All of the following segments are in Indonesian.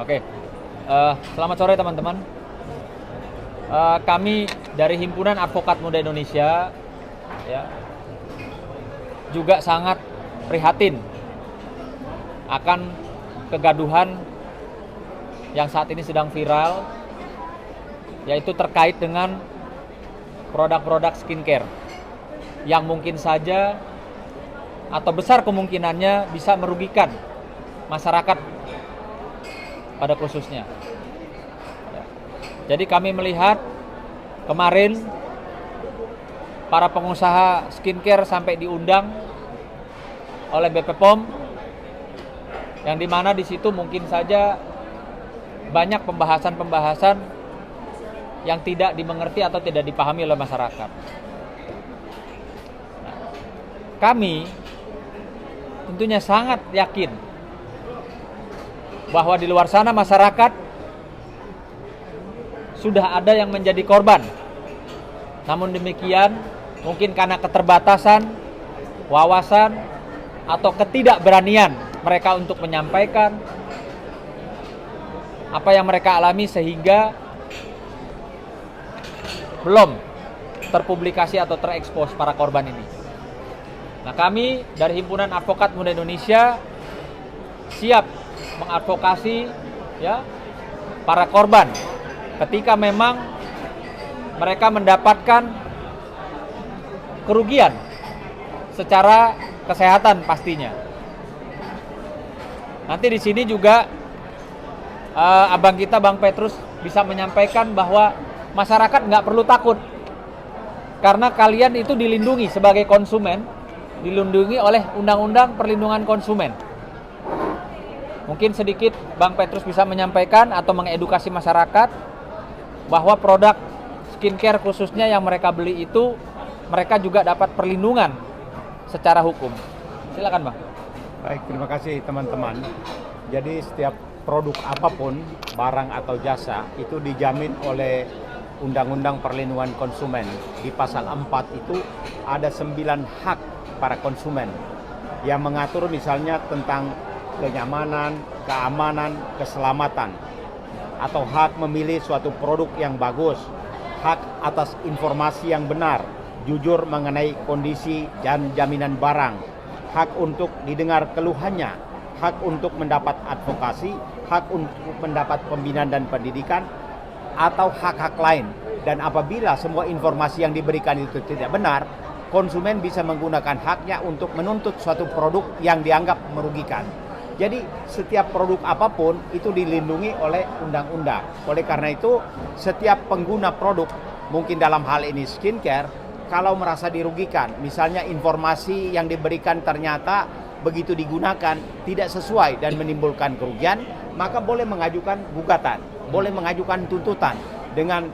Oke, selamat sore teman-teman. Kami dari Himpunan Advokat Muda Indonesia ya, juga sangat prihatin akan kegaduhan yang saat ini sedang viral, yaitu terkait dengan produk-produk skincare yang mungkin saja atau besar kemungkinannya bisa merugikan masyarakat pada khususnya. Jadi kami melihat kemarin para pengusaha skincare sampai diundang oleh BP POM, yang dimana di situ mungkin saja banyak pembahasan-pembahasan yang tidak dimengerti atau tidak dipahami oleh masyarakat. Nah, kami tentunya sangat yakin bahwa di luar sana masyarakat sudah ada yang menjadi korban. Namun demikian, mungkin karena keterbatasan wawasan atau ketidakberanian mereka untuk menyampaikan apa yang mereka alami, sehingga belum terpublikasi atau terekspos para korban ini. Nah, kami dari Himpunan Advokat Muda Indonesia siap mengadvokasi ya para korban ketika memang mereka mendapatkan kerugian secara kesehatan pastinya. Nanti di sini juga abang kita Bang Petrus bisa menyampaikan bahwa masyarakat nggak perlu takut, karena kalian itu dilindungi sebagai konsumen, dilindungi oleh Undang-Undang Perlindungan Konsumen. Mungkin sedikit Bang Petrus bisa menyampaikan atau mengedukasi masyarakat bahwa produk skincare khususnya yang mereka beli itu mereka juga dapat perlindungan secara hukum. Silakan Bang. Baik, terima kasih teman-teman. Jadi setiap produk apapun, barang atau jasa, itu dijamin oleh Undang-Undang Perlindungan Konsumen. Di pasal 4 itu ada 9 hak para konsumen yang mengatur misalnya tentang kenyamanan, keamanan, keselamatan, atau hak memilih suatu produk yang bagus, hak atas informasi yang benar, jujur mengenai kondisi dan jaminan barang, hak untuk didengar keluhannya, hak untuk mendapat advokasi, hak untuk mendapat pembinaan dan pendidikan, atau hak-hak lain. Dan apabila semua informasi yang diberikan itu tidak benar, konsumen bisa menggunakan haknya untuk menuntut suatu produk yang dianggap merugikan. Jadi setiap produk apapun itu dilindungi oleh undang-undang. Oleh karena itu setiap pengguna produk, mungkin dalam hal ini skincare, kalau merasa dirugikan, misalnya informasi yang diberikan ternyata begitu digunakan tidak sesuai dan menimbulkan kerugian, maka boleh mengajukan gugatan, boleh mengajukan tuntutan dengan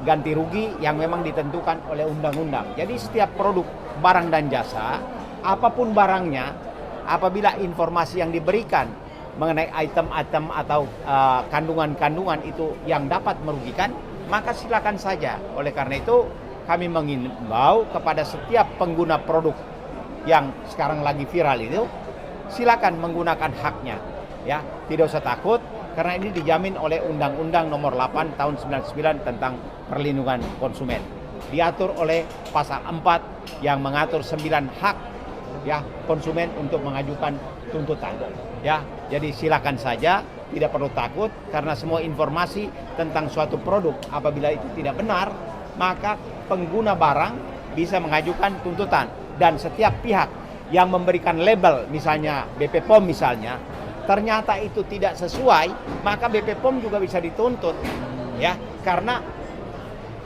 ganti rugi yang memang ditentukan oleh undang-undang. Jadi setiap produk, barang dan jasa, apapun barangnya, apabila informasi yang diberikan mengenai item-item atau kandungan-kandungan itu yang dapat merugikan, maka silakan saja. Oleh karena itu kami mengimbau kepada setiap pengguna produk yang sekarang lagi viral itu, silakan menggunakan haknya, ya, tidak usah takut, karena ini dijamin oleh Undang-Undang Nomor 8 Tahun 99 tentang Perlindungan Konsumen. Diatur oleh pasal 4 yang mengatur 9 hak ya konsumen untuk mengajukan tuntutan. Ya, jadi silakan saja, tidak perlu takut, karena semua informasi tentang suatu produk apabila itu tidak benar, maka pengguna barang bisa mengajukan tuntutan. Dan setiap pihak yang memberikan label, misalnya BP POM misalnya, ternyata itu tidak sesuai, maka BP POM juga bisa dituntut, ya, karena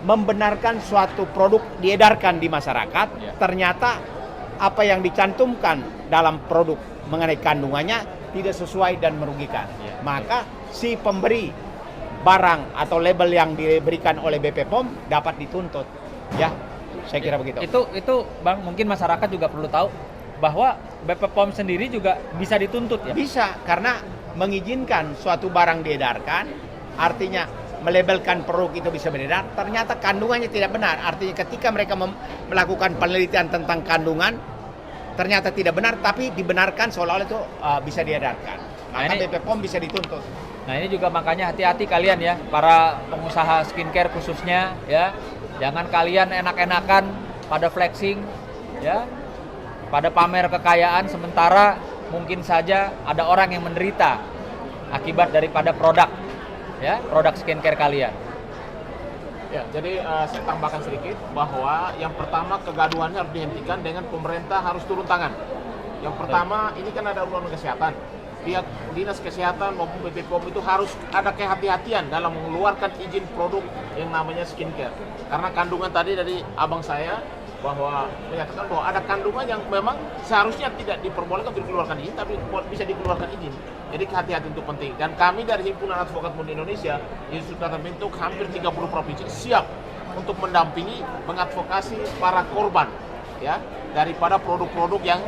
membenarkan suatu produk diedarkan di masyarakat, ternyata apa yang dicantumkan dalam produk mengenai kandungannya tidak sesuai dan merugikan. Maka si pemberi barang atau label yang diberikan oleh BP POM dapat dituntut, ya. Saya kira begitu. Itu Bang, mungkin masyarakat juga perlu tahu bahwa BP POM sendiri juga bisa dituntut, ya? Bisa, karena mengizinkan suatu barang diedarkan, artinya melabelkan produk itu bisa beredar, ternyata kandungannya tidak benar. Artinya ketika mereka melakukan penelitian tentang kandungan, ternyata tidak benar, tapi dibenarkan seolah-olah itu bisa diedarkan. Maka BP POM bisa dituntut. Nah ini juga makanya hati-hati kalian ya, para pengusaha skincare khususnya ya. Jangan kalian enak-enakan pada flexing ya, pada pamer kekayaan, sementara mungkin saja ada orang yang menderita akibat daripada produk ya, produk skincare kalian. Ya, jadi saya tambahkan sedikit bahwa yang pertama kegaduhannya harus dihentikan dengan pemerintah harus turun tangan. Yang pertama ini kan ada undang-undang kesehatan. Pihak dinas kesehatan maupun BPOM itu harus ada kehati-hatian dalam mengeluarkan izin produk yang namanya skincare. Karena kandungan tadi dari abang saya bahwa menyatakan bahwa ada kandungan yang memang seharusnya tidak diperbolehkan untuk dikeluarkan izin, tapi bisa dikeluarkan izin. Jadi kehati-hatian itu penting. Dan kami dari Himpunan Advokat Muda Indonesia ini sudah terbentuk hampir 30 provinsi siap untuk mendampingi, mengadvokasi para korban ya daripada produk-produk yang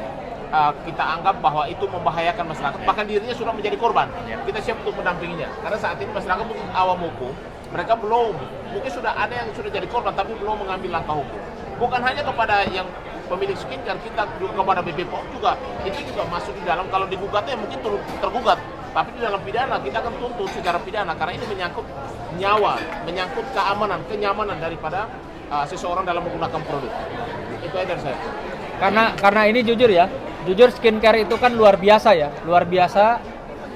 kita anggap bahwa itu membahayakan masyarakat. Bahkan dirinya sudah menjadi korban. Kita siap untuk mendampinginya. Karena saat ini masyarakat mungkin awam hukum, mereka belum, mungkin sudah ada yang sudah jadi korban tapi belum mengambil langkah hukum. Bukan hanya kepada yang pemilik skincare, kita juga kepada BPOM juga, itu juga masuk di dalam, kalau digugatnya mungkin tergugat, tapi di dalam pidana kita akan tuntut secara pidana karena ini menyangkut nyawa, menyangkut keamanan, kenyamanan daripada seseorang dalam menggunakan produk. Itu aja dari saya. Karena ini jujur ya, jujur skincare itu kan luar biasa ya, luar biasa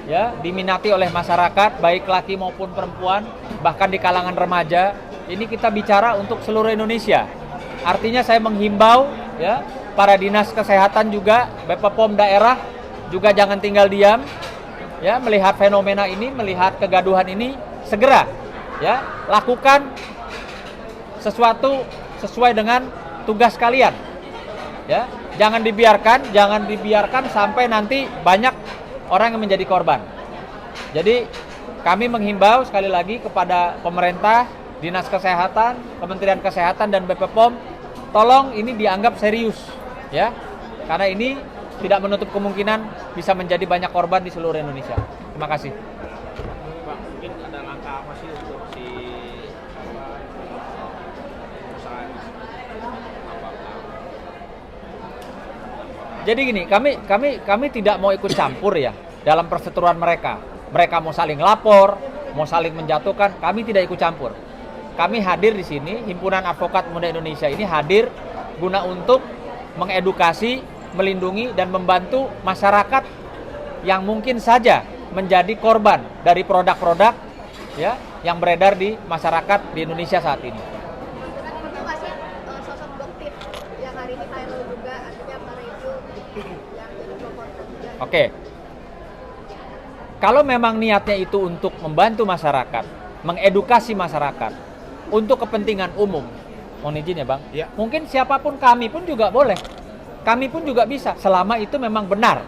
ya, diminati oleh masyarakat baik laki maupun perempuan, bahkan di kalangan remaja. Ini kita bicara untuk seluruh Indonesia. Artinya saya menghimbau ya, para dinas kesehatan juga, BPOM daerah juga jangan tinggal diam ya, melihat fenomena ini, melihat kegaduhan ini, segera ya lakukan sesuatu sesuai dengan tugas kalian ya. Jangan dibiarkan sampai nanti banyak orang yang menjadi korban. Jadi kami menghimbau sekali lagi kepada pemerintah, Dinas Kesehatan, Kementerian Kesehatan dan BPOM, tolong ini dianggap serius ya. Karena ini tidak menutup kemungkinan bisa menjadi banyak korban di seluruh Indonesia. Terima kasih. Pak, mungkin ada langkah apa sih untuk si usaha ini? Jadi gini, kami tidak mau ikut campur ya dalam perseteruan mereka. Mereka mau saling lapor, mau saling menjatuhkan, kami tidak ikut campur. Kami hadir di sini, Himpunan Advokat Muda Indonesia ini hadir guna untuk mengedukasi, melindungi dan membantu masyarakat yang mungkin saja menjadi korban dari produk-produk ya yang beredar di masyarakat di Indonesia saat ini. Itu masih sosok dokter yang hari ini viral juga, artinya mereview yang jadi promotor juga. Oke. Kalau memang niatnya itu untuk membantu masyarakat, mengedukasi masyarakat untuk kepentingan umum, mohon izin ya Bang. Ya. Mungkin siapapun, kami pun juga boleh. Kami pun juga bisa selama itu memang benar.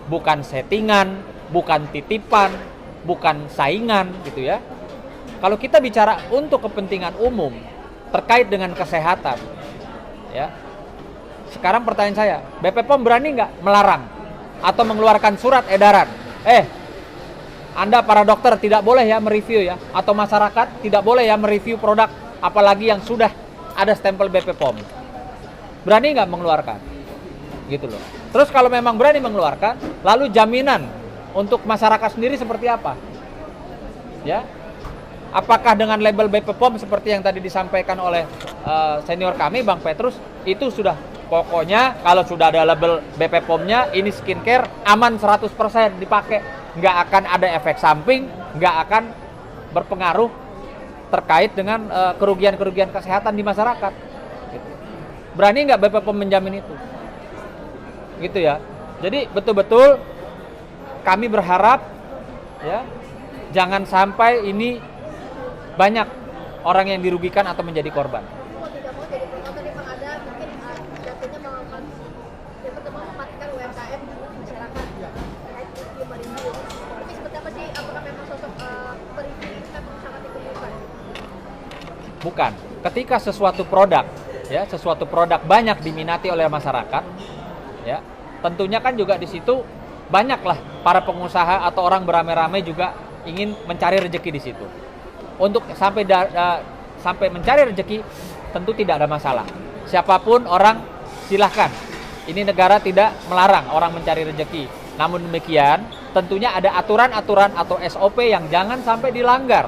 Bukan settingan, bukan titipan, bukan saingan gitu ya. Kalau kita bicara untuk kepentingan umum terkait dengan kesehatan ya. Sekarang pertanyaan saya, BPOM berani nggak melarang atau mengeluarkan surat edaran? Anda para dokter tidak boleh ya mereview ya, atau masyarakat tidak boleh ya mereview produk apalagi yang sudah ada stempel BPOM. Berani nggak mengeluarkan? Gitu loh. Terus kalau memang berani mengeluarkan, lalu jaminan untuk masyarakat sendiri seperti apa? Ya. Apakah dengan label BPOM seperti yang tadi disampaikan oleh senior kami Bang Petrus, itu sudah pokoknya kalau sudah ada label BPOM-nya ini skincare aman 100% dipakai. Nggak akan ada efek samping, nggak akan berpengaruh terkait dengan kerugian-kerugian kesehatan di masyarakat. Gitu. Berani nggak BPOM menjamin itu? Gitu ya. Jadi betul-betul kami berharap ya jangan sampai ini banyak orang yang dirugikan atau menjadi korban. Mau tidak mau jadi promotor memang ada mungkin jatuhnya mematikan UMKM di masyarakat terkait review mereview. Tapi seperti apa sih, apakah memang sosok mereview ini memang sangat diperlukan? Bukan. Ketika sesuatu produk banyak diminati oleh masyarakat, ya, tentunya kan juga di situ banyaklah para pengusaha atau orang beramai-ramai juga ingin mencari rezeki di situ. Untuk sampai mencari rezeki tentu tidak ada masalah. Siapapun orang silahkan. Ini negara tidak melarang orang mencari rezeki. Namun demikian, tentunya ada aturan-aturan atau SOP yang jangan sampai dilanggar.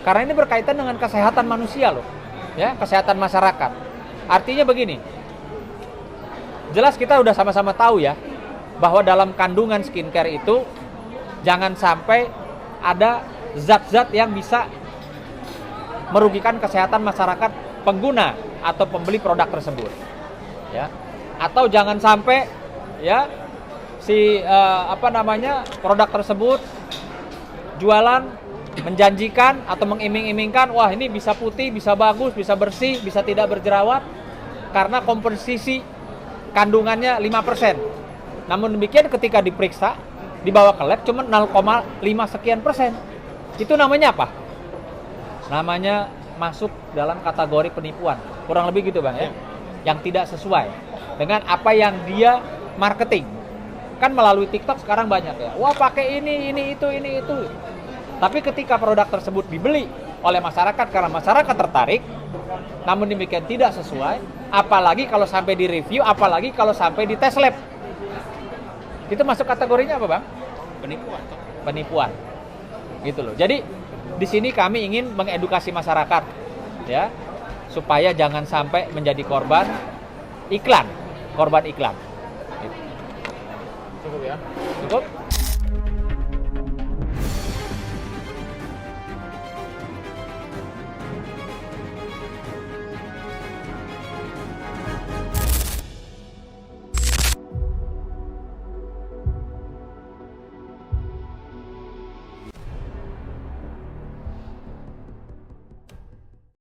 Karena ini berkaitan dengan kesehatan manusia loh. Ya, kesehatan masyarakat. Artinya begini. Jelas kita udah sama-sama tahu ya bahwa dalam kandungan skincare itu jangan sampai ada zat-zat yang bisa merugikan kesehatan masyarakat pengguna atau pembeli produk tersebut. Ya. Atau jangan sampai ya produk tersebut jualan menjanjikan atau mengiming-imingkan, wah ini bisa putih, bisa bagus, bisa bersih, bisa tidak berjerawat karena komposisi kandungannya 5%. Namun demikian ketika diperiksa dibawa ke lab cuma 0,5 sekian persen. Itu namanya apa? Namanya masuk dalam kategori penipuan. Kurang lebih gitu Bang ya. Yang tidak sesuai dengan apa yang dia marketing. Kan melalui TikTok sekarang banyak ya. Wah, pakai ini itu. Tapi ketika produk tersebut dibeli oleh masyarakat karena masyarakat tertarik, namun demikian tidak sesuai, apalagi kalau sampai di review, apalagi kalau sampai di tes lab. Itu masuk kategorinya apa, Bang? Penipuan. Gitu loh. Jadi di sini kami ingin mengedukasi masyarakat ya, supaya jangan sampai menjadi korban iklan. Gitu. Cukup ya. Cukup?